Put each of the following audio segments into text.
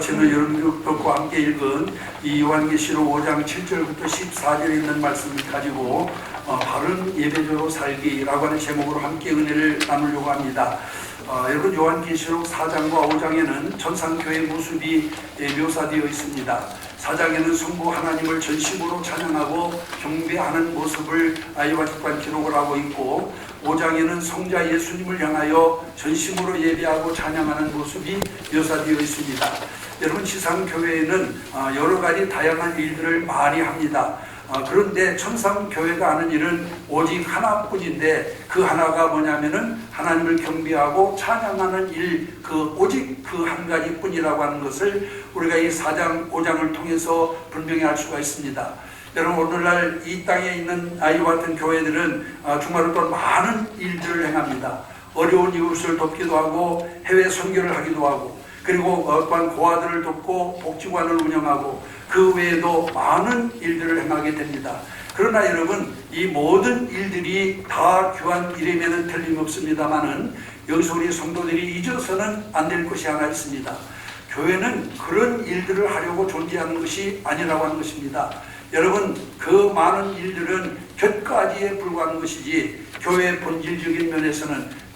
말씀을 여러분들과 함께 읽은 이 요한계시록 5장 7절부터 14절에 있는 말씀을 가지고 바른 예배자로 살기라고 하는 제목으로 함께 은혜를 나누려고 합니다. 여러분, 요한계시록 4장과 5장에는 천상교회 모습이 묘사되어 있습니다. 4장에는 성부 하나님을 전심으로 찬양하고 경배하는 모습을 이와 같이 기록을 하고 있고, 5장에는 성자 예수님을 향하여 전심으로 예배하고 찬양하는 모습이 묘사되어 있습니다. 여러분, 지상교회에는 여러 가지 다양한 일들을 많이 합니다. 그런데 천상교회가 하는 일은 오직 하나뿐인데, 그 하나가 뭐냐면은 하나님을 경배하고 찬양하는 일, 오직 그 한 가지뿐이라고 하는 것을 우리가 이 4장, 5장을 통해서 분명히 알 수가 있습니다. 여러분, 오늘날 이 땅에 있는 이와 같은 교회들은 주말에 또 많은 일들을 행합니다. 어려운 이웃을 돕기도 하고 해외 선교를 하기도 하고, 그리고 또한 고아들을 돕고 복지관을 운영하고, 그 외에도 많은 일들을 행하게 됩니다. 그러나 여러분, 이 모든 일들이 다 귀한 일임에는 틀림없습니다만은, 여기서 우리 성도들이 잊어서는 안 될 것이 하나 있습니다. 교회는 그런 일들을 하려고 존재하는 것이 아니라고 하는 것입니다. 여러분, 그 많은 일들은 곁가지에 불과한 것이지, 교회의 본질적인 면에서는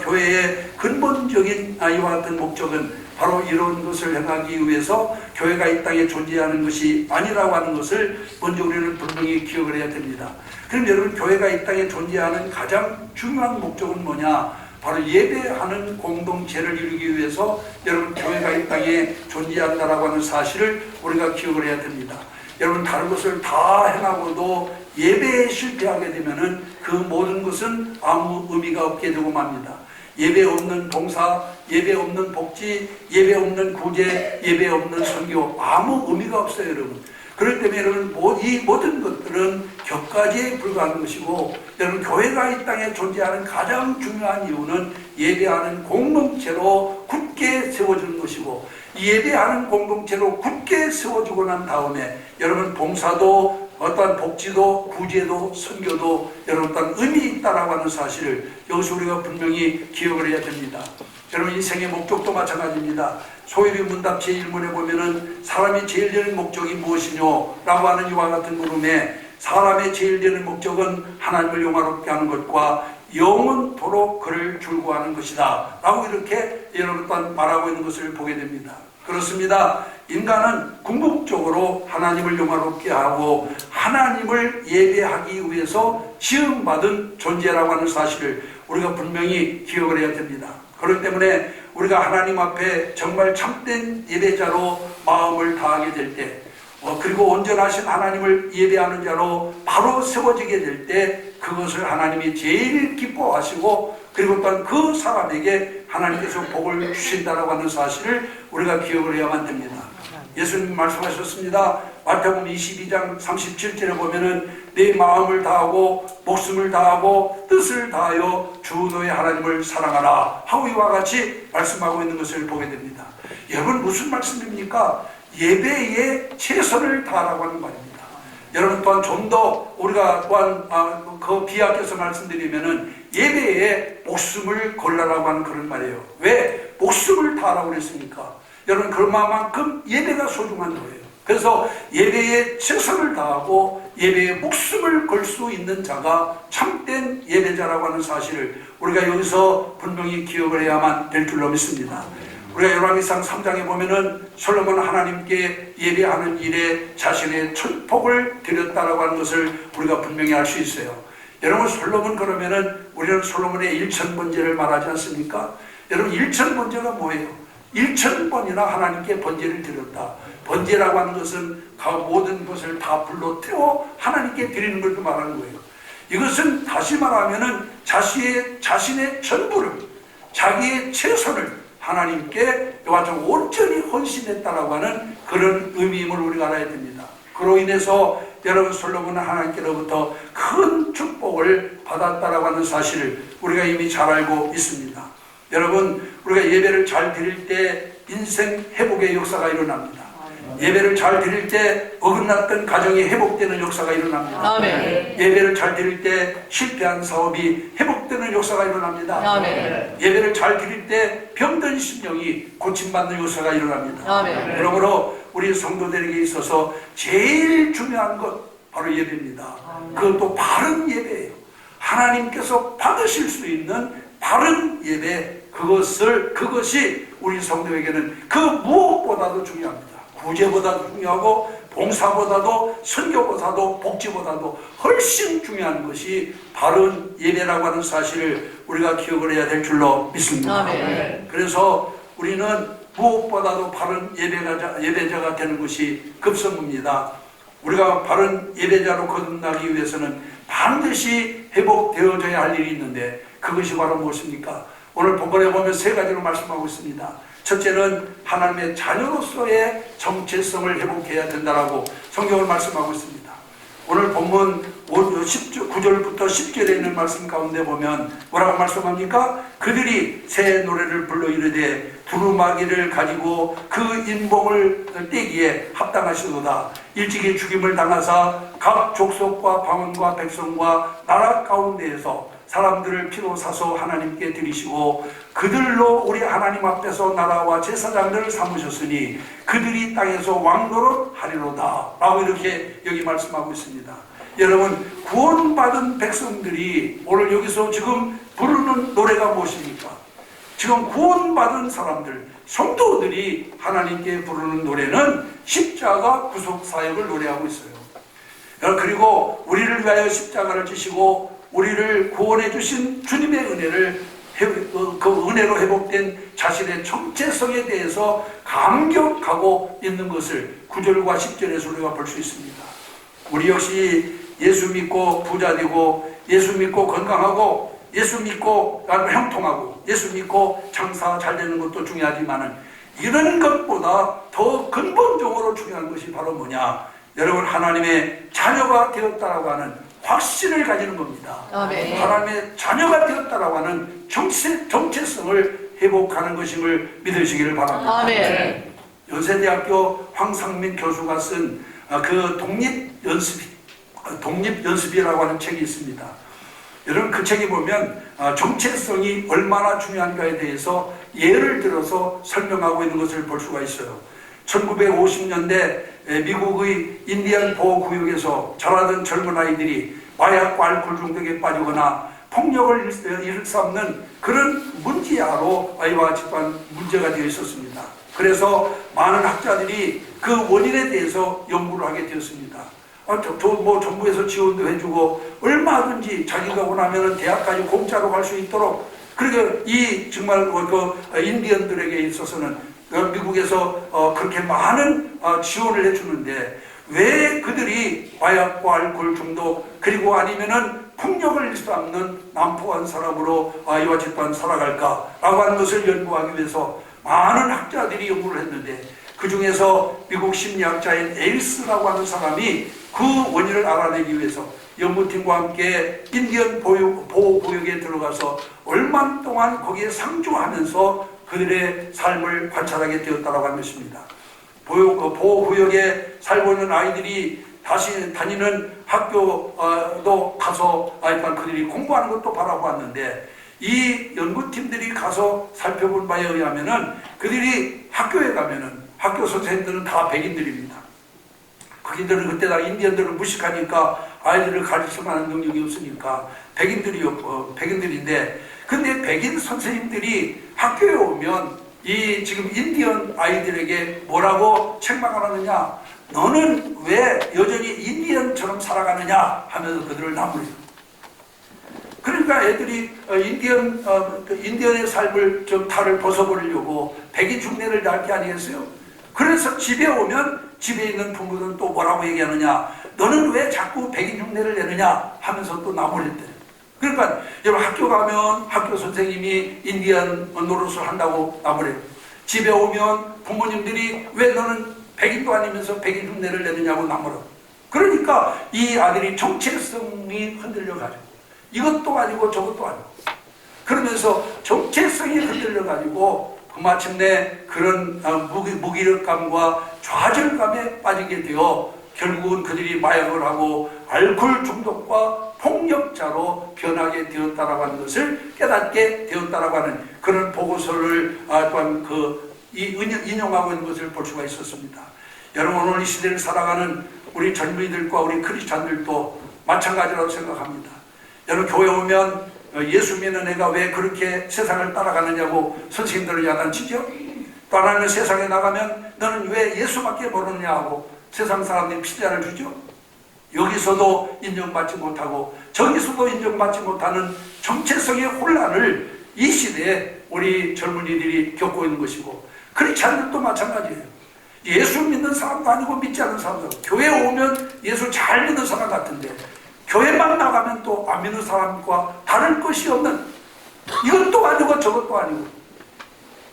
교회의 근본적인 이와 같은 목적은 바로 이런 것을 행하기 위해서 교회가 이 땅에 존재하는 것이 아니라고 하는 것을 먼저 우리는 분명히 기억을 해야 됩니다. 그럼 여러분, 교회가 이 땅에 존재하는 가장 중요한 목적은 뭐냐? 바로 예배하는 공동체를 이루기 위해서 여러분, 교회가 이 땅에 존재한다라고 하는 사실을 우리가 기억을 해야 됩니다. 여러분, 다른 것을 다 행하고도 예배에 실패하게 되면은 그 모든 것은 아무 의미가 없게 되고 맙니다. 예배 없는 봉사, 예배 없는 복지, 예배 없는 구제, 예배 없는 선교, 아무 의미가 없어요, 여러분. 그렇기 때문에 여러분, 이 모든 것들은 격가지에 불과한 것이고, 여러분, 교회가 이 땅에 존재하는 가장 중요한 이유는 예배하는 공동체로 굳게 세워주는 것이고, 이 예배하는 공동체로 굳게 세워주고 난 다음에 여러분, 봉사도 어떠한 복지도 구제도 선교도 여러분 어떤 의미 있다라고 하는 사실을 여기서 우리가 분명히 기억을 해야 됩니다. 여러분, 인생의 목적도 마찬가지입니다. 소유리 문답 제1문에 보면은 사람이 제일 되는 목적이 무엇이뇨? 라고 하는 이와 같은 물음에, 사람의 제일 되는 목적은 하나님을 영화롭게 하는 것과 영원토록 그를 즐거워하는 것이다 라고 이렇게 여러분 또한 말하고 있는 것을 보게 됩니다. 그렇습니다. 인간은 궁극적으로 하나님을 영화롭게 하고 하나님을 예배하기 위해서 지음받은 존재라고 하는 사실을 우리가 분명히 기억을 해야 됩니다. 그렇기 때문에 우리가 하나님 앞에 정말 참된 예배자로 마음을 다하게 될 때, 그리고 온전하신 하나님을 예배하는 자로 바로 세워지게 될 때, 그것을 하나님이 제일 기뻐하시고, 그리고 또한 그 사람에게 하나님께서 복을 주신다라고 하는 사실을 우리가 기억을 해야만 됩니다. 예수님 말씀하셨습니다. 마태복음 22장 37절에 보면은 내 마음을 다하고 목숨을 다하고 뜻을 다하여 주 너의 하나님을 사랑하라 하고 이와 같이 말씀하고 있는 것을 보게 됩니다. 여러분, 무슨 말씀입니까? 예배에 최선을 다하라고 하는 말입니다. 여러분, 또한 좀 더 우리가 또한 그 비약해서 말씀드리면은 예배에 목숨을 걸라라고 하는 그런 말이에요. 왜 목숨을 다하라고 그랬습니까? 여러분, 그만큼 예배가 소중한 거예요. 그래서 예배에 최선을 다하고 예배에 목숨을 걸 수 있는 자가 참된 예배자라고 하는 사실을 우리가 여기서 분명히 기억을 해야만 될 줄로 믿습니다. 우리가 열왕기상 3장에 보면은 솔로몬 하나님께 예배하는 일에 자신의 천폭을 드렸다라고 하는 것을 우리가 분명히 알 수 있어요. 여러분, 솔로몬 그러면은 우리는 솔로몬의 1000번제를 말하지 않습니까? 여러분, 1000번제가 뭐예요? 1000번이나 하나님께 번제를 드렸다. 번제라고 하는 것은 모든 것을 다 불러 태워 하나님께 드리는 것도 말하는 거예요. 이것은 다시 말하면은 자신의 전부를, 자기의 최선을 하나님께 이와 같이 온전히 헌신했다라고 하는 그런 의미임을 우리가 알아야 됩니다. 그로 인해서 여러분, 솔로몬은 하나님께로부터 큰 축복을 받았다라고 하는 사실을 우리가 이미 잘 알고 있습니다. 여러분, 우리가 예배를 잘 드릴 때 인생 회복의 역사가 일어납니다. 예배를 잘 드릴 때 어긋났던 가정이 회복되는 역사가 일어납니다. 아멘. 예배를 잘 드릴 때 실패한 사업이 회복되는 역사가 일어납니다. 아멘. 예배를 잘 드릴 때 병든 심령이 고침받는 역사가 일어납니다. 아멘. 그러므로 우리 성도들에게 있어서 제일 중요한 것 바로 예배입니다. 그것도 바른 예배예요. 하나님께서 받으실 수 있는 바른 예배, 그것이 우리 성도에게는 그 무엇보다도 중요합니다. 구제보다도 중요하고 봉사보다도 선교보다도 복지보다도 훨씬 중요한 것이 바른 예배라고 하는 사실을 우리가 기억을 해야 될 줄로 믿습니다. 아멘. 그래서 우리는 무엇보다도 바른 예배자가 되는 것이 급선무입니다. 우리가 바른 예배자로 거듭나기 위해서는 반드시 회복되어져야 할 일이 있는데 그것이 바로 무엇입니까? 오늘 본문에 보면 세 가지로 말씀하고 있습니다. 첫째는 하나님의 자녀로서의 정체성을 회복해야 된다라고 성경을 말씀하고 있습니다. 오늘 본문 9절부터 10절에 있는 말씀 가운데 보면 뭐라고 말씀합니까? 그들이 새 노래를 불러 이르되 두루마기를 가지고 그 인봉을 떼기에 합당하시도다. 일찍이 죽임을 당하사 각 족속과 방언과 백성과 나라 가운데에서 사람들을 피로 사서 하나님께 드리시고 그들로 우리 하나님 앞에서 나라와 제사장들을 삼으셨으니 그들이 땅에서 왕노릇 하리로다 라고 이렇게 여기 말씀하고 있습니다. 여러분, 구원받은 백성들이 오늘 여기서 지금 부르는 노래가 무엇입니까? 지금 구원받은 사람들, 성도들이 하나님께 부르는 노래는 십자가 구속사역을 노래하고 있어요. 그리고 우리를 위하여 십자가를 지시고 우리를 구원해 주신 주님의 은혜를 그 은혜로 회복된 자신의 정체성에 대해서 감격하고 있는 것을 9절과 10절에서 우리가 볼 수 있습니다. 우리 역시 예수 믿고 부자 되고 예수 믿고 건강하고 예수 믿고 형통하고 예수 믿고 장사 잘 되는 것도 중요하지만은 이런 것보다 더 근본적으로 중요한 것이 바로 뭐냐? 여러분, 하나님의 자녀가 되었다라고 하는 확신을 가지는 겁니다. 아멘. 하나님의 자녀가 되었다라고 하는 정체성을 회복하는 것임을 믿으시기를 바랍니다. 아멘. 연세대학교 황상민 교수가 쓴 그 독립연습이라고 하는 책이 있습니다. 여러분, 그 책에 보면 정체성이 얼마나 중요한가에 대해서 예를 들어서 설명하고 있는 것을 볼 수가 있어요. 1950년대 미국의 인디언 보호구역에서 자라던 젊은 아이들이 마약과 알코올 중독에 빠지거나 폭력을 일삼는 그런 문제아로 이와 같이 또한 문제가 되어 있었습니다. 그래서 많은 학자들이 그 원인에 대해서 연구를 하게 되었습니다. 정부에서 지원도 해주고 얼마든지 자기가 원하면 대학까지 공짜로 갈 수 있도록, 그리고 이 정말 인디언들에게 있어서는 미국에서 그렇게 많은 지원을 해주는데 왜 그들이 마약과 알코올 중독 그리고 아니면은 폭력을 일삼는 난폭한 사람으로 이와 같이 또한 살아갈까라고 하는 것을 연구하기 위해서 많은 학자들이 연구를 했는데 그 중에서 미국 심리학자인 에일스라고 하는 사람이 그 원인을 알아내기 위해서 연구팀과 함께 인디언 보호구역에 들어가서 얼마 동안 거기에 상주하면서 그들의 삶을 관찰하게 되었다고 하는 것입니다. 보호구역에 살고 있는 아이들이 다시 다니는 학교도 가서 그들이 공부하는 것도 바라보았는데 이 연구팀들이 가서 살펴본 바에 의하면은 그들이 학교에 가면은 학교 선생님들은 다 백인들입니다. 거기들은 그때 다 인디언들을 무식하니까 아이들을 가르칠 만한 능력이 없으니까 백인들인데 근데 백인 선생님들이 학교에 오면 이 지금 인디언 아이들에게 뭐라고 책망을 하느냐? 너는 왜 여전히 인디언처럼 살아가느냐? 하면서 그들을 나무래요. 그러니까 애들이 인디언의 삶을 좀 탈을 벗어버리려고 백인 흉내를 낼 게 아니겠어요? 그래서 집에 오면 집에 있는 부모들은 또 뭐라고 얘기하느냐? 너는 왜 자꾸 백인 흉내를 내느냐? 하면서 또 나무랬대요. 그러니까 여러분, 학교 가면 학교 선생님이 인디언 노릇을 한다고 나무래요. 집에 오면 부모님들이 왜 너는 백인도 아니면서 백인 흉내를 내느냐고 나무래요. 그러니까 이 아들이 정체성이 흔들려가지고 이것도 아니고 저것도 아니고 그러면서 정체성이 흔들려가지고 마침내 그런 무기력감과 좌절감에 빠지게 되어 결국은 그들이 마약을 하고 알코올 중독과 폭력자로 변하게 되었다라고 하는 것을 깨닫게 되었다라고 하는 그런 보고서를 또한 인용하고 있는 것을 볼 수가 있었습니다. 여러분, 오늘 이 시대를 살아가는 우리 젊은이들과 우리 크리스찬들도 마찬가지라고 생각합니다. 여러분, 교회 오면 예수 믿는 애가 왜 그렇게 세상을 따라가느냐고 선생님들을 야단치죠. 또 하나는 세상에 나가면 너는 왜 예수밖에 모르느냐 하고 세상 사람들이 피자를 주죠. 여기서도 인정받지 못하고 저기서도 인정받지 못하는 정체성의 혼란을 이 시대에 우리 젊은이들이 겪고 있는 것이고, 크리스찬들도 마찬가지예요. 예수 믿는 사람도 아니고 믿지 않는 사람도 아니고, 교회 오면 예수 잘 믿는 사람 같은데 교회만 나가면 또 안 믿는 사람과 다를 것이 없는, 이것도 아니고 저것도 아니고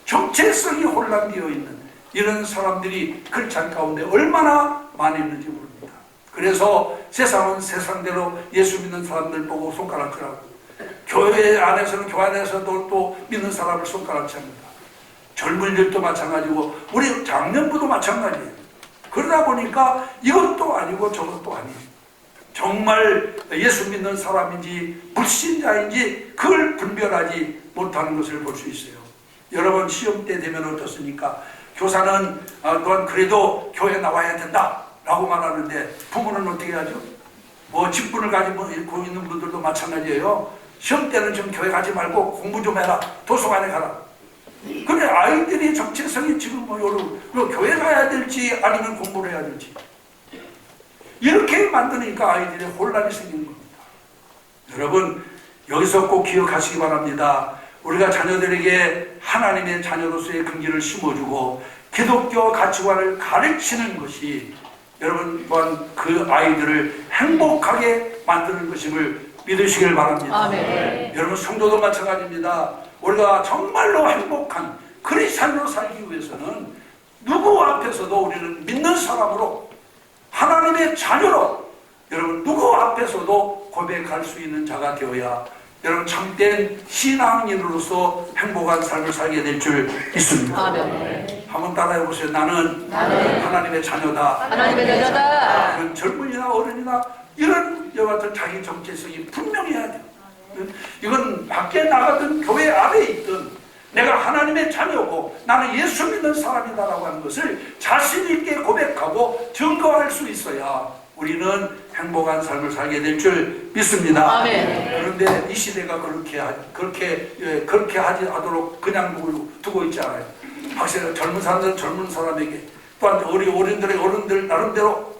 정체성이 혼란되어 있는 이런 사람들이 크리스찬 가운데 얼마나 많이 있는지 모릅니다. 그래서 세상은 세상대로 예수 믿는 사람들 보고 손가락질 하고, 교회 안에서는 교회 안에서도 또 믿는 사람을 손가락질 합니다. 젊은이들도 마찬가지고 우리 장년부도 마찬가지예요. 그러다 보니까 이것도 아니고 저것도 아니에요. 정말 예수 믿는 사람인지 불신자인지 그걸 분별하지 못하는 것을 볼 수 있어요. 여러분, 시험 때 되면 어떻습니까? 교사는 또한 그래도 교회에 나와야 된다 라고 말하는데 부모는 어떻게 하죠? 직분을 가지고 있는 분들도 마찬가지예요. 시험 때는 좀 교회 가지 말고 공부 좀 해라, 도서관에 가라. 근데 아이들이 정체성이 지금 교회 가야 될지 아니면 공부를 해야 될지 이렇게 만드니까 아이들의 혼란이 생기는 겁니다. 여러분, 여기서 꼭 기억하시기 바랍니다. 우리가 자녀들에게 하나님의 자녀로서의 긍지를 심어주고 기독교 가치관을 가르치는 것이 여러분 또한 그 아이들을 행복하게 만드는 것임을 믿으시길 바랍니다. 아멘. 여러분, 성도도 마찬가지입니다. 우리가 정말로 행복한 크리스찬으로 살기 위해서는 누구 앞에서도 우리는 믿는 사람으로, 하나님의 자녀로, 여러분 누구 앞에서도 고백할 수 있는 자가 되어야 여러분 참된 신앙인으로서 행복한 삶을 살게 될 줄 믿습니다. 아멘. 한번 따라해 보세요. 나는 하나님의 자녀다. 하나님의 자녀다. 그런 젊은이나 어른이나 이런 여러 가지 자기 정체성이 분명해야 돼요. 이건 밖에 나가든 교회 안에 있든 내가 하나님의 자녀고 나는 예수 믿는 사람이다라고 하는 것을 자신 있게 고백하고 증거할 수 있어야 우리는 행복한 삶을 살게 될 줄 믿습니다. 아멘. 그런데 이 시대가 그렇게 하도록 그냥 두고 있지 않아요. 확실히 젊은 사람들은 젊은 사람에게, 또한 우리 어른들 나름대로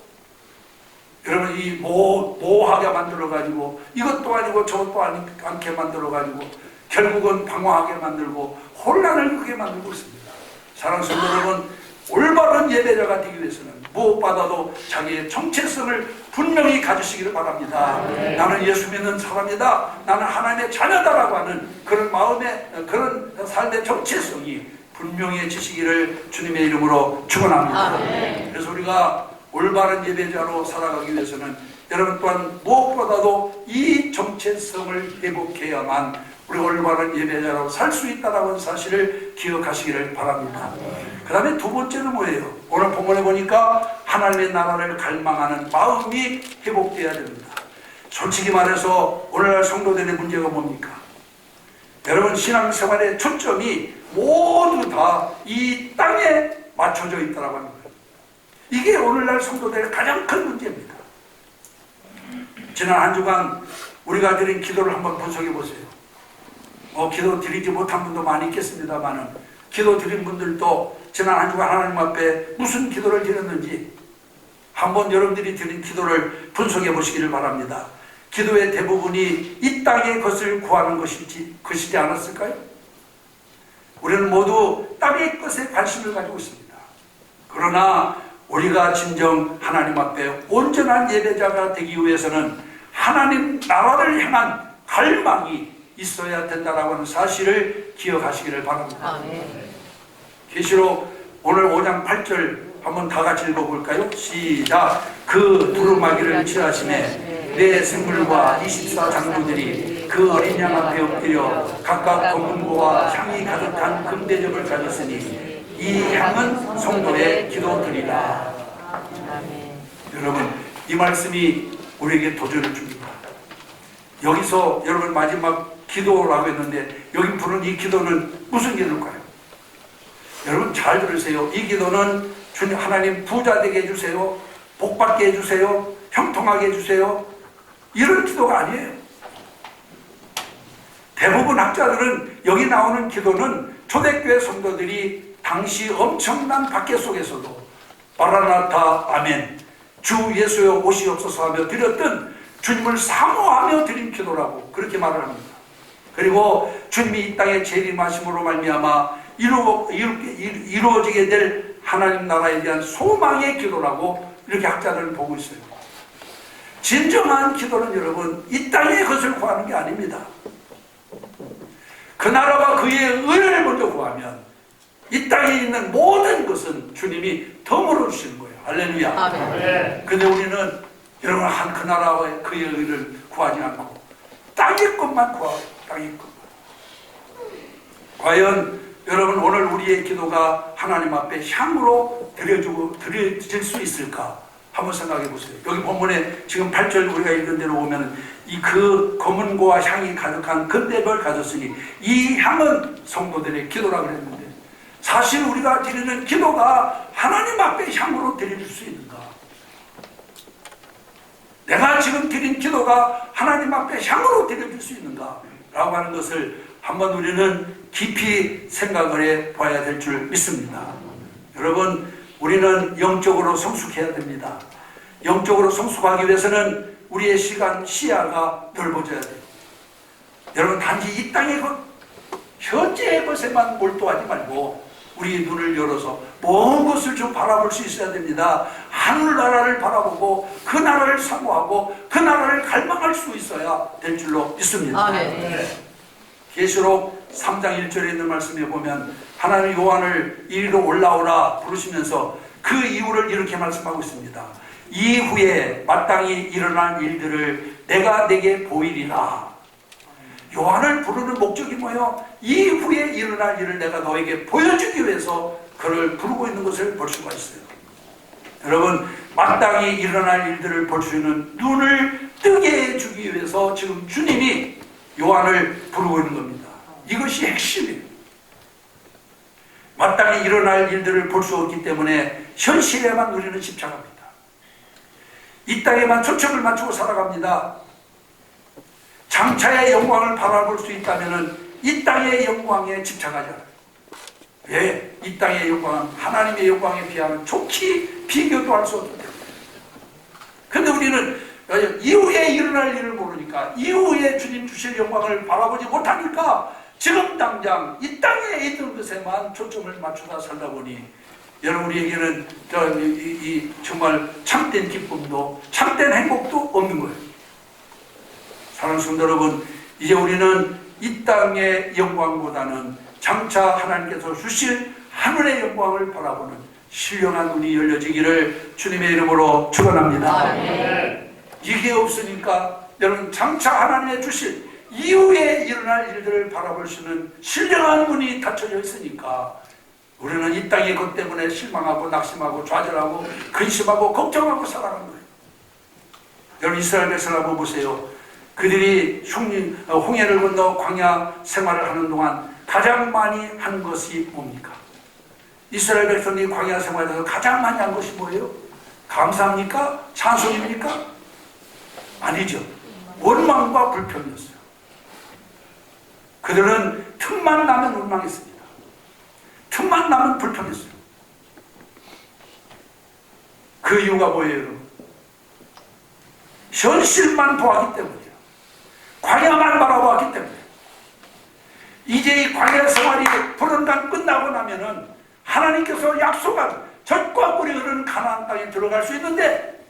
여러분 이 모호하게 만들어가지고 이것도 아니고 저것도 않게 만들어가지고 결국은 방황하게 만들고 혼란을 크게 만들고 있습니다. 사랑하는 성도 여러분, 올바른 예배자가 되기 위해서는 무엇보다도 자기의 정체성을 분명히 가지시기를 바랍니다. 나는 예수 믿는 사람이다, 나는 하나님의 자녀다라고 하는 그런 마음의, 그런 삶의 정체성이 분명해지시기를 주님의 이름으로 축원합니다. 그래서 우리가 올바른 예배자로 살아가기 위해서는 여러분 또한 무엇보다도 이 정체성을 회복해야만 우리 올바른 예배자로 살 수 있다는 라 사실을 기억하시기를 바랍니다. 그 다음에 두 번째는 뭐예요? 오늘 본문에 보니까 하나님의 나라를 갈망하는 마음이 회복되어야 됩니다. 솔직히 말해서 오늘날 성도들의 문제가 뭡니까? 여러분, 신앙생활의 초점이 모두 다 이 땅에 맞춰져 있다고 하는 거예요. 이게 오늘날 성도들의 가장 큰 문제입니다. 지난 한 주간 우리가 드린 기도를 한번 분석해 보세요. 기도 드리지 못한 분도 많이 있겠습니다만은, 기도 드린 분들도 지난 한 주간 하나님 앞에 무슨 기도를 드렸는지 한번 여러분들이 드린 기도를 분석해 보시기를 바랍니다. 기도의 대부분이 이 땅의 것을 구하는 것이지 않았을까요? 우리는 모두 땅의 것에 관심을 가지고 있습니다. 그러나 우리가 진정 하나님 앞에 온전한 예배자가 되기 위해서는 하나님 나라를 향한 갈망이 있어야 된다라고 하는 사실을 기억하시기를 바랍니다. 계시록 오늘 5장 8절 한번 다 같이 읽어볼까요? 시작. 그 두루마기를 취하심에 내 생물과 24장로들이 그 그 어린 양 앞에 엎드려 각각 검은고와 향이 가득한 금대접을 가졌으니 이 향은 성도의 기도드리라. 여러분, 이 말씀이 우리에게 도전을 줍니다. 여기서 여러분 마지막 기도라고 했는데 여기 부른 이 기도는 무슨 기도일까요? 여러분 잘 들으세요. 이 기도는 주님 하나님 부자 되게 해주세요, 복 받게 해주세요, 형통하게 해주세요, 이런 기도가 아니에요. 대부분 학자들은 여기 나오는 기도는 초대교회 성도들이 당시 엄청난 박해 속에서도 마라나타 아멘, 주 예수여 오시옵소서 하며 드렸던 주님을 사모하며 드린 기도라고 그렇게 말을 합니다. 그리고 주님이 이 땅에 재림하심으로 말미암아 이루어지게 될 하나님 나라에 대한 소망의 기도라고 이렇게 학자들은 보고 있어요. 진정한 기도는 여러분 이 땅의 것을 구하는 게 아닙니다. 그 나라와 그의 의를 먼저 구하면 이 땅에 있는 모든 것은 주님이 덤으로 주시는 거예요. 할렐루야. 근데 우리는 여러분 한 그 나라와 그의 의를 구하지 않고 땅의 것만 구하고 땅의 것만. 과연 여러분 오늘 우리의 기도가 하나님 앞에 향으로 드려질 수 있을까? 한번 생각해 보세요. 여기 본문에 지금 8절 우리가 읽은 대로 보면 이 그 검은고와 향이 가득한 금대접을 가졌으니 이 향은 성도들의 기도라고 그랬는데 사실 우리가 드리는 기도가 하나님 앞에 향으로 드릴 수 있는가? 내가 지금 드린 기도가 하나님 앞에 향으로 드려질 수 있는가? 라고 하는 것을 한번 우리는 깊이 생각을 해 봐야 될 줄 믿습니다. 여러분, 우리는 영적으로 성숙해야 됩니다. 영적으로 성숙하기 위해서는 우리의 시야가 넓어져야 돼요. 여러분, 단지 이 땅의 것, 현재의 것에만 몰두하지 말고 우리의 눈을 열어서 먼 것을 좀 바라볼 수 있어야 됩니다. 하늘나라를 바라보고 그 나라를 사모하고 그 나라를 갈망할 수 있어야 될 줄로 믿습니다. 계시록 3장 1절에 있는 말씀에 보면 하나님 요한을 이리로 올라오라 부르시면서 그 이유를 이렇게 말씀하고 있습니다. 이후에 마땅히 일어날 일들을 내가 내게 보이리라. 요한을 부르는 목적이 뭐예요? 이후에 일어날 일을 내가 너에게 보여주기 위해서 그를 부르고 있는 것을 볼 수가 있어요. 여러분, 마땅히 일어날 일들을 볼 수 있는 눈을 뜨게 해주기 위해서 지금 주님이 요한을 부르고 있는 겁니다. 이것이 핵심이에요. 마땅히 일어날 일들을 볼 수 없기 때문에 현실에만 우리는 집착합니다. 이 땅에만 초점을 맞추고 살아갑니다. 장차의 영광을 바라볼 수 있다면 이 땅의 영광에 집착하지 않아요. 왜? 이 땅의 영광은 하나님의 영광에 비하면 좋게 비교도 할 수 없기 때문에. 그런데 우리는 이후에 일어날 일을 모르니까, 이후에 주님 주실 영광을 바라보지 못하니까 지금 당장 이 땅에 있는 것에만 초점을 맞추다 살다 보니 여러분, 우리에게는 정말 참된 기쁨도 참된 행복도 없는 거예요. 사랑하는 성도 여러분, 이제 우리는 이 땅의 영광보다는 장차 하나님께서 주실 하늘의 영광을 바라보는 신령한 눈이 열려지기를 주님의 이름으로 축원합니다. 이게 없으니까 여러분, 장차 하나님의 주실 이후에 일어날 일들을 바라볼 수 있는 신령한 눈이 닫혀져 있으니까 우리는 이 땅의 것 때문에 실망하고 낙심하고 좌절하고 근심하고 걱정하고 살아가는 거예요. 여러분, 이스라엘 백성을 한번 보세요. 그들이 홍해를 건너 광야 생활을 하는 동안 가장 많이 한 것이 뭡니까? 이스라엘 백성이 광야 생활에서 가장 많이 한 것이 뭐예요? 감사합니까? 찬송입니까? 아니죠. 원망과 불평이었어요. 그들은 틈만 나면 원망했습니다. 틈만 나면 불평했어요. 그 이유가 뭐예요? 현실만 보았기 때문이에요. 광야만 바라보았기 때문에. 이제 이 광야 생활이 불언단 끝나고 나면은 하나님께서 약속한 젖과 꿀이 흐르는 가나안 땅에 들어갈 수 있는데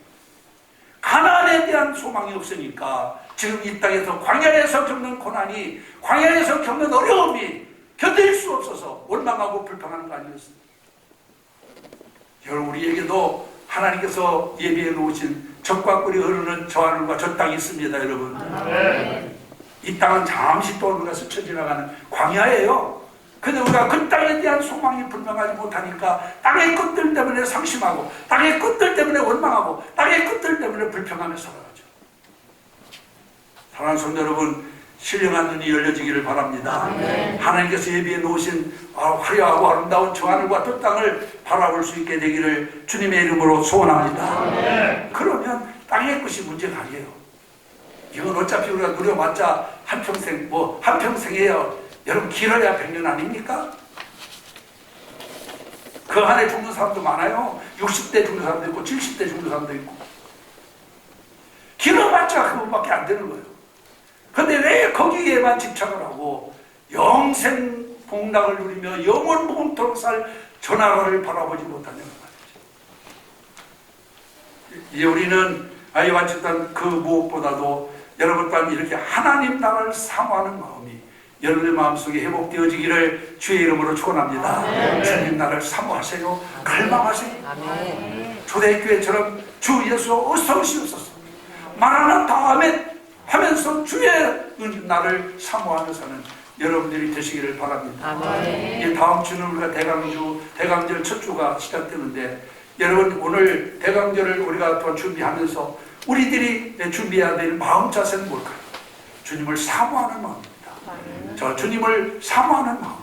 가나안에 대한 소망이 없으니까 지금 이 땅에서 광야에서 겪는 고난이, 광야에서 겪는 어려움이 견딜 수 없어서 원망하고 불평하는 거 아니겠습니까? 여러분, 우리에게도 하나님께서 예비해 놓으신 젖과 꿀이 흐르는 저 하늘과 저 땅이 있습니다. 여러분, 이 땅은 잠시 또 우리가 스쳐 지나가는 광야예요. 근데 우리가 그 땅에 대한 소망이 분명하지 못하니까 땅의 끝들 때문에 상심하고 땅의 끝들 때문에 원망하고 땅의 끝들 때문에 불평하며 살아가죠. 사랑하는 성도 여러분, 신령한 눈이 열려지기를 바랍니다. 하나님께서 예비해 놓으신 화려하고 아름다운 저 하늘과 저 땅을 바라볼 수 있게 되기를 주님의 이름으로 소원합니다. 그러면 땅의 것이 문제가 아니에요. 이건 어차피 우리가 누려봤자 한평생, 한평생이에요. 여러분, 길어야 100년 아닙니까? 그 안에 죽는 사람도 많아요. 60대 죽는 사람도 있고 70대 죽는 사람도 있고. 길어봤자 그것밖에 안 되는 거예요. 근데 왜 거기에만 집착을 하고 영생 복락을 누리며 영원 복음토록 살 전하를 바라보지 못하냐는 말이죠. 이제 우리는 아이와 같이 그 무엇보다도 여러분 또한 이렇게 하나님 나라를 사모하는 마음이 여러분의 마음속에 회복되어지기를 주의 이름으로 축원합니다. 주님 나라를 사모하세요. 갈망하세요. 초대교회처럼 주 예수 어서 오시옵소서. 마라나타 아멘 하면서 주의 나를 사모하며 사는 여러분들이 되시기를 바랍니다. 이제 다음 주는 우리가 대강절 첫 주가 시작되는데, 여러분 오늘 대강절을 우리가 또 준비하면서 우리들이 준비해야 될 마음 자세는 뭘까요? 주님을 사모하는 마음입니다. 저 주님을 사모하는 마음,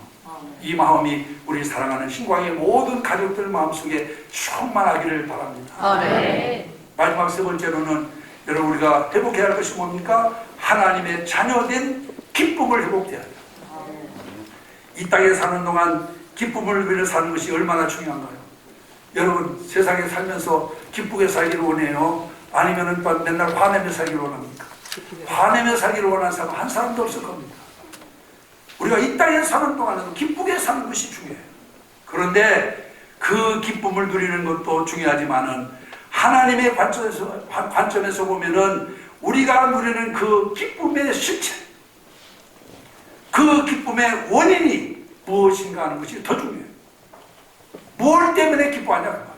이 마음이 우리 사랑하는 신광의 모든 가족들 마음속에 충만하기를 바랍니다. 마지막 세 번째로는 여러분 우리가 회복해야 할 것이 뭡니까? 하나님의 자녀된 기쁨을 회복해야 해요. 이 땅에 사는 동안 기쁨을 누리며 사는 것이 얼마나 중요한가요? 여러분 세상에 살면서 기쁘게 살기를 원해요? 아니면은 맨날 화내며 살기를 원합니까? 화내며 살기를 원하는 사람 한 사람도 없을 겁니다. 우리가 이 땅에 사는 동안은 기쁘게 사는 것이 중요해요. 그런데 그 기쁨을 누리는 것도 중요하지만은 하나님의 관점에서 보면은 우리가 누리는 그 기쁨의 실체, 그 기쁨의 원인이 무엇인가 하는 것이 더 중요해요. 무엇 때문에 기뻐하냐는 말이에요.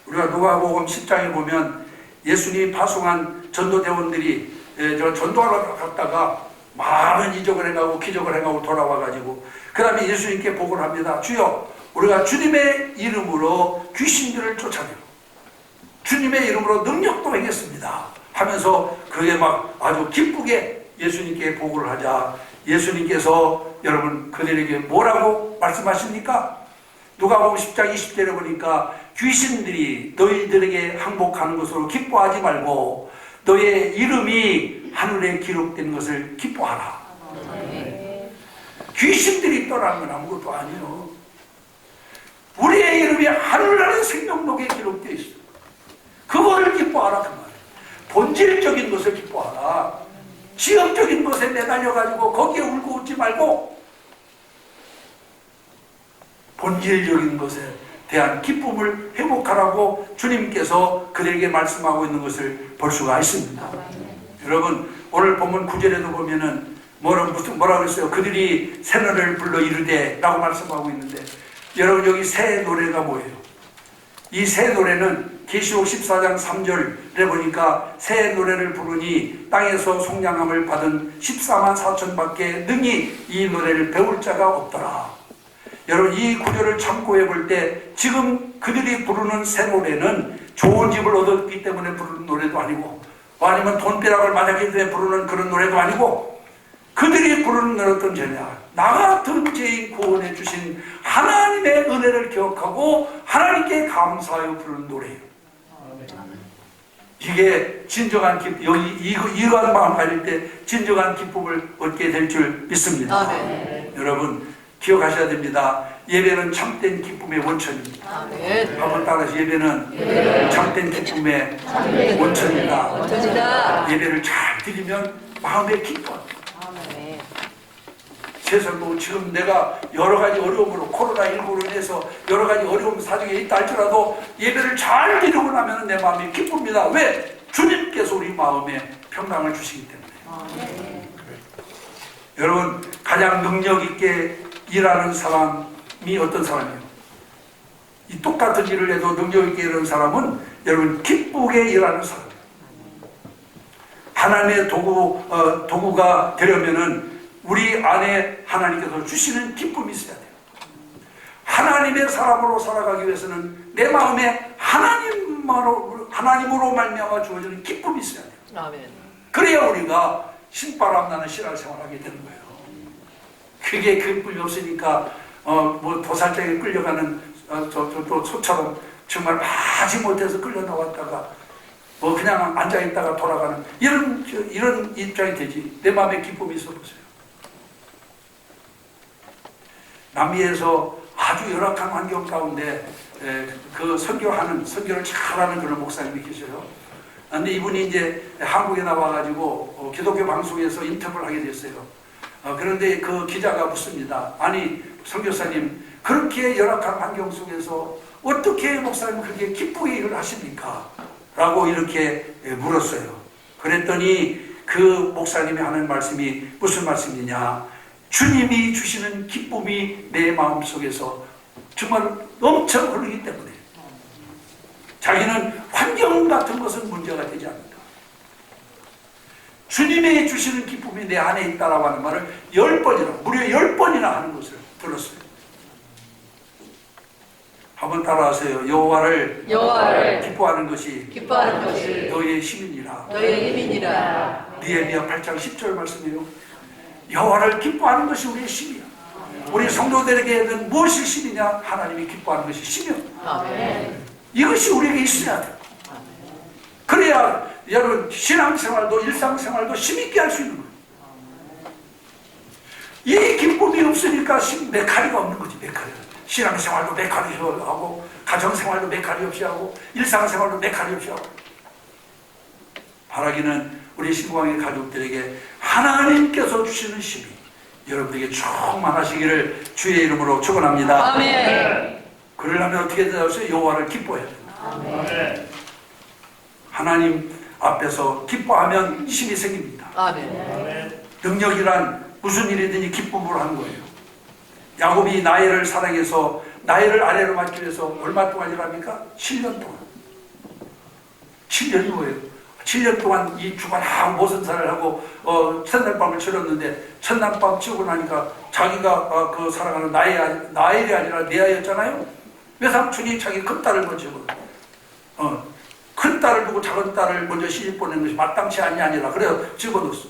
우리가 누가복음 10장에 보면 예수님이 파송한 전도대원들이 전도하러 갔다가 많은 이적을 행하고 기적을 행하고 돌아와가지고 그 다음에 예수님께 보고를 합니다. 주여, 우리가 주님의 이름으로 귀신들을 쫓아내고 주님의 이름으로 능력도 행했습니다 하면서 그게 막 아주 기쁘게 예수님께 보고를 하자 예수님께서 여러분 그들에게 뭐라고 말씀하십니까? 누가복음 10장 20절에 보니까 귀신들이 너희들에게 항복하는 것으로 기뻐하지 말고 너의 이름이 하늘에 기록된 것을 기뻐하라. 귀신들이 떠나는 건 아무것도 아니에요. 우리의 이름이 하늘나라의 생명록에 기록되어 있어요. 그거를 기뻐하라 그 말이에요. 본질적인 것을 기뻐하라. 시험적인 것에 매달려가지고 거기에 울고 웃지 말고 본질적인 것에 대한 기쁨을 회복하라고 주님께서 그들에게 말씀하고 있는 것을 볼 수가 있습니다. 여러분 오늘 본문 9절에도 보면은 뭐라고 했어요? 그들이 새 노래를 불러 이르되 라고 말씀하고 있는데 여러분 여기 새 노래가 뭐예요? 이 새 노래는 계시록 14장 3절에 보니까 새 노래를 부르니 땅에서 속량함을 받은 14만 4천 밖에 능히 이 노래를 배울 자가 없더라. 여러분 이 구절을 참고해 볼 때 지금 그들이 부르는 새 노래는 좋은 집을 얻었기 때문에 부르는 노래도 아니고 아니면 돈벼락을 맞았기 때문에 부르는 그런 노래도 아니고 그들이 부르는 노래는 어떤 죄냐? 나 같은 죄인 구원해 주신 하나님의 은혜를 기억하고 하나님께 감사하여 부르는 노래예요. 이게 진정한 기쁨, 이러한 마음 가질 때 진정한 기쁨을 얻게 될 줄 믿습니다. 여러분 기억하셔야 됩니다. 예배는 참된 기쁨의 원천입니다. 한번 따라서 예배는 참된 기쁨의 원천이다. 예배를 잘 드리면 마음에 기뻐합니다. 세상 뭐 지금 내가 여러 가지 어려움으로 코로나19로 인해서 여러 가지 어려움 사정에 있다 할지라도 예배를 잘 드리고 나면 내 마음이 기쁩니다. 왜? 주님께서 우리 마음에 평강을 주시기 때문에. 여러분 가장 능력 있게 일하는 사람이 어떤 사람이에요? 이 똑같은 일을 해도 능력 있게 일하는 사람은 여러분 기쁘게 일하는 사람이에요. 하나님의 도구가 되려면은 우리 안에 하나님께서 주시는 기쁨이 있어야 돼요. 하나님의 사람으로 살아가기 위해서는 내 마음에 하나님으로 말미암아 주어지는 기쁨이 있어야 돼요. 아멘. 그래야 우리가 신바람 나는 신앙생활을 하게 되는 거예요. 그게 기쁨이 없으니까 뭐 도살장에 끌려가는 또 소처럼 정말 마지 못해서 끌려 나왔다가 뭐 그냥 앉아 있다가 돌아가는 이런 입장이 되지. 내 마음에 기쁨이 있어 보세요. 남미에서 아주 열악한 환경 가운데 그 선교를 잘하는 그런 목사님이 계셔요. 근데 이분이 이제 한국에 나와가지고 기독교 방송에서 인터뷰를 하게 됐어요. 그런데 그 기자가 묻습니다. 아니 선교사님, 그렇게 열악한 환경 속에서 어떻게 목사님 그렇게 기쁘게 일을 하십니까? 라고 이렇게 물었어요. 그랬더니 그 목사님이 하는 말씀이 무슨 말씀이냐? 주님이 주시는 기쁨이 내 마음속에서 정말 엄청 흐르기 때문에 자기는 환경 같은 것은 문제가 되지 않는다. 주님이 주시는 기쁨이 내 안에 있다라고 하는 말을 10번이나, 무려 10번이나 하는 것을 들었어요. 한번 따라하세요. 여호와를 기뻐하는 것이 너희의 힘이니라. 느헤미야 8장 10절 말씀이에요. 여호와를 기뻐하는 것이 우리의 힘이야. 우리 성도들에게는 무엇이 힘이냐? 하나님이 기뻐하는 것이 힘이야. 이것이 우리에게 있어야 돼. 그래야 여러분 신앙생활도 일상생활도 힘있게 할 수 있는 거예요. 이 기쁨이 없으니까 메카리가 없는 거지. 메카리. 신앙생활도 메카리 하고, 가정생활도 메카리 없이 하고, 일상생활도 메카리 없이 하고. 바라기는 우리 신구왕의 가족들에게 하나님께서 주시는 힘이 여러분에게 충만하시기를 주의 이름으로 축원합니다. 아멘. 그러려면 어떻게 되었어요? 여호와를 기뻐해야 됩니다. 하나님 앞에서 기뻐하면 힘이 생깁니다. 아멘. 능력이란 무슨 일이든지 기쁨으로 하는 거예요. 야곱이 나엘을 사랑해서 나엘을 아래로 맞기 위해서 얼마 동안 일합니까? 7년 동안. 7년이 뭐예요? 7년 동안 이 주간하고 모선사를 하고 첫날밤을 치렀는데 첫날밤 치우고 나니까 자기가 그 사랑하는 나엘이 아니라 레아였잖아요. 외삼촌이 자기 큰 딸을 먼저 큰 딸을 두고 작은 딸을 먼저 시집 보낸 것이 마땅치 아니라 그래서 집어넣었어.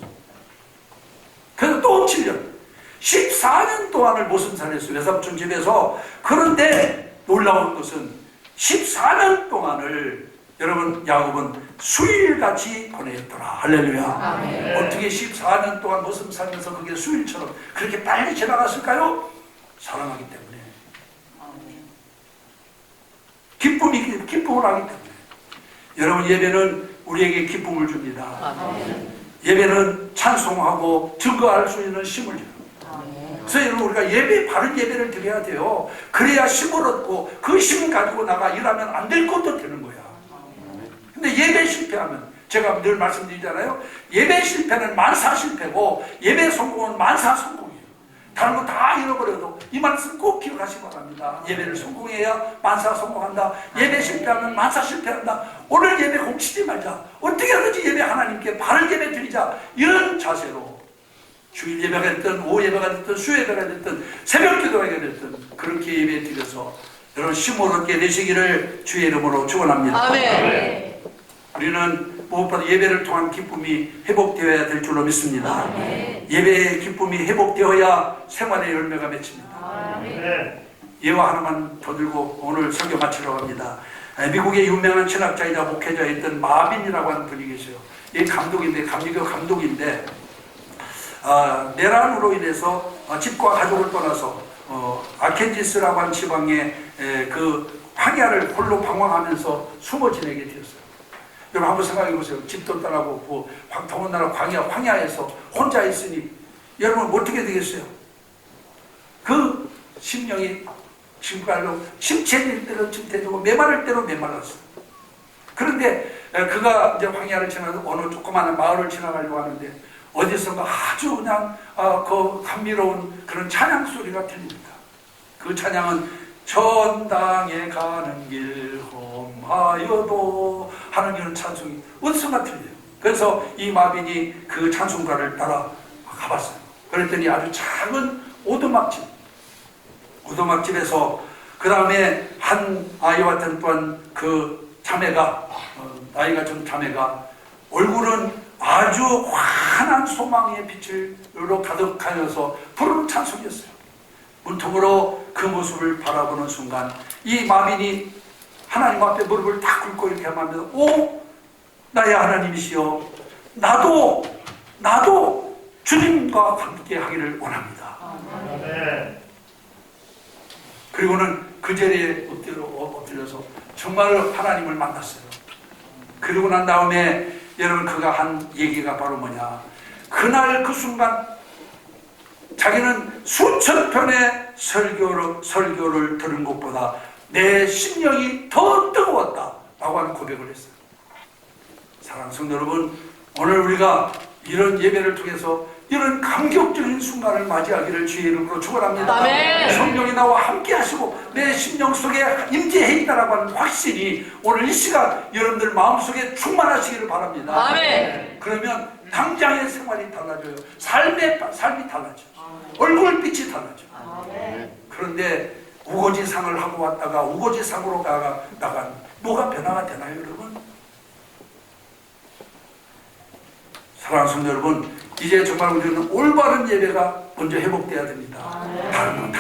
그래서 또 7년 14년 동안을 모선사를 했어요. 외삼촌 집에서. 그런데 놀라운 것은 14년 동안을 여러분 야곱은 수일같이 보내었더라. 할렐루야. 아멘. 어떻게 14년 동안 모습 살면서 그게 수일처럼 그렇게 빨리 지나갔을까요? 사랑하기 때문에. 기쁨을 하기 때문에. 여러분 예배는 우리에게 기쁨을 줍니다. 아멘. 예배는 찬송하고 증거할 수 있는 힘을 줘요. 그래서 여러분 우리가 바른 예배를 드려야 돼요. 그래야 힘을 얻고 그 힘을 가지고 나가 일하면 안 될 것도 되는 거야. 근데 예배 실패하면 제가 늘 말씀드리잖아요. 예배 실패는 만사 실패고 예배 성공은 만사 성공이에요. 다른 거 다 잃어버려도 이 말씀 꼭 기억하시기 바랍니다. 예배를 성공해야 만사 성공한다. 예배 실패하면 만사 실패한다. 오늘 예배 공치지 말자. 어떻게 하든지 예배 하나님께 바른 예배 드리자. 이런 자세로 주일 예배가 됐든 오후 예배가 됐든 수 예배가 됐든 새벽 기도가 됐든 그렇게 예배 드려서 여러분 힘을 얻게 되시기를 주의 이름으로 축원합니다. 아멘. 우리는 무엇보다 예배를 통한 기쁨이 회복되어야 될 줄로 믿습니다. 아멘. 예배의 기쁨이 회복되어야 생활의 열매가 맺힙니다. 아멘. 예화 하나만 더 들고 오늘 설교 마치려고 합니다. 미국의 유명한 신학자이자 목회자였던 마빈이라고 하는 분이 계세요. 이 감독인데 내란으로 인해서 집과 가족을 떠나서 아켄지스라고 하는 지방에 그 황야를 홀로 방황하면서 숨어 지내게 되었어요. 여러분 한번 생각해 보세요. 집도 떠나고 더군다나 황야에서 혼자 있으니 여러분 어떻게 되겠어요? 그 심령이 지금까지로 침체될 대로 침체되고 메마를 대로 메말랐어요. 그런데 그가 이제 황야를 지나서 어느 조그마한 마을을 지나가려고 하는데 어디선가 아주 그냥 그 감미로운 그런 찬양 소리가 들립니다. 그 찬양은 전당에 가는 길 험하여도 하는 이런 찬송이 어디선가 들려요. 그래서 이 마빈이 그 찬송가를 따라 가봤어요. 그랬더니 아주 작은 오두막집에서 그 다음에 한 아이와 같은 또한 그 자매가 나이가 좀 자매가 얼굴은 아주 환한 소망의 빛으로 가득하여서 부르는 찬송이었어요. 문틈으로 그 모습을 바라보는 순간 이 마빈이 하나님 앞에 무릎을 딱 꿇고 이렇게 하면서 오 나의 하나님이시여 나도 주님과 함께 하기를 원합니다. 아멘. 그리고는 그 자리에 엎드려서 정말 하나님을 만났어요. 그리고 난 다음에 여러분 그가 한 얘기가 바로 뭐냐, 그날 그 순간 자기는 수천 편의 설교를 들은 것보다 내 심령이 더 뜨거웠다 라고 하는 고백을 했어요. 사랑하는 성도 여러분, 오늘 우리가 이런 예배를 통해서 이런 감격적인 순간을 맞이하기를 주의 이름으로 축원합니다. 아멘. 성령이 나와 함께 하시고 내 심령 속에 임재해 있다라고 하는 확신이 오늘 이 시간 여러분들 마음속에 충만하시기를 바랍니다. 아멘. 그러면 당장의 생활이 달라져요. 삶이 달라져. 얼굴빛이 달라져. 그런데 우거지상을 하고 왔다가 우거지상으로 나간 뭐가 변화가 되나요, 여러분? 사랑하는 성도 여러분, 이제 정말 우리는 올바른 예배가 먼저 회복돼야 됩니다. 다른 건 다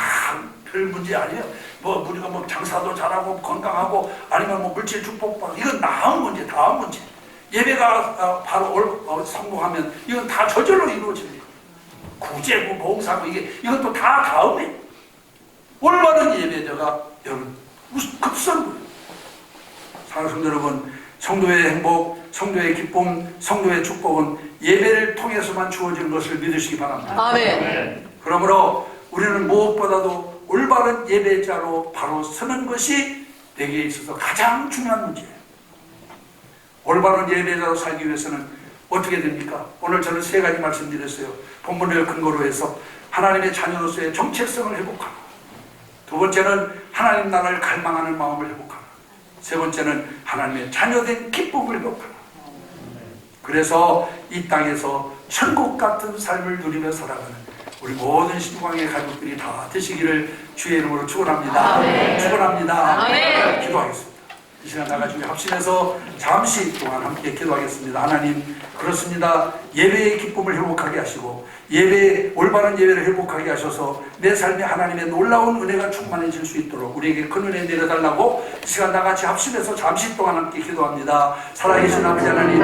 별 문제 아니에요. 뭐 우리가 뭐 장사도 잘하고 건강하고 아니면 뭐 물질 축복받고 이건 다음 문제. 예배가 바로 성공하면 이건 다 저절로 이루어집니다. 구제고 봉사고 이것도 다 다음에 올바른 예배자가 여러분 급선무예요. 사랑하는 성도 여러분, 성도의 행복, 성도의 기쁨, 성도의 축복은 예배를 통해서만 주어지는 것을 믿으시기 바랍니다. 아멘. 그러므로 우리는 무엇보다도 올바른 예배자로 바로 서는 것이 내게 있어서 가장 중요한 문제예요. 올바른 예배자로 살기 위해서는 어떻게 됩니까? 오늘 저는 세 가지 말씀드렸어요. 본문을 근거로 해서 하나님의 자녀로서의 정체성을 회복하고, 두 번째는 하나님 나라를 갈망하는 마음을 회복하고, 세 번째는 하나님의 자녀된 기쁨을 회복하고, 그래서 이 땅에서 천국 같은 삶을 누리며 살아가는 우리 모든 신광의 가족들이 다 되시기를 주의 이름으로 축원합니다. 아멘. 축원합니다. 아멘. 기도하겠습니다. 이 시간 다 같이 합심해서 잠시 동안 함께 기도하겠습니다. 하나님, 그렇습니다. 예배의 기쁨을 회복하게 하시고 올바른 예배를 회복하게 하셔서 내 삶에 하나님의 놀라운 은혜가 충만해질 수 있도록 우리에게 큰 은혜 내려달라고 이 시간 다 같이 합심해서 잠시 동안 함께 기도합니다. 살아계신 아버지 하나님,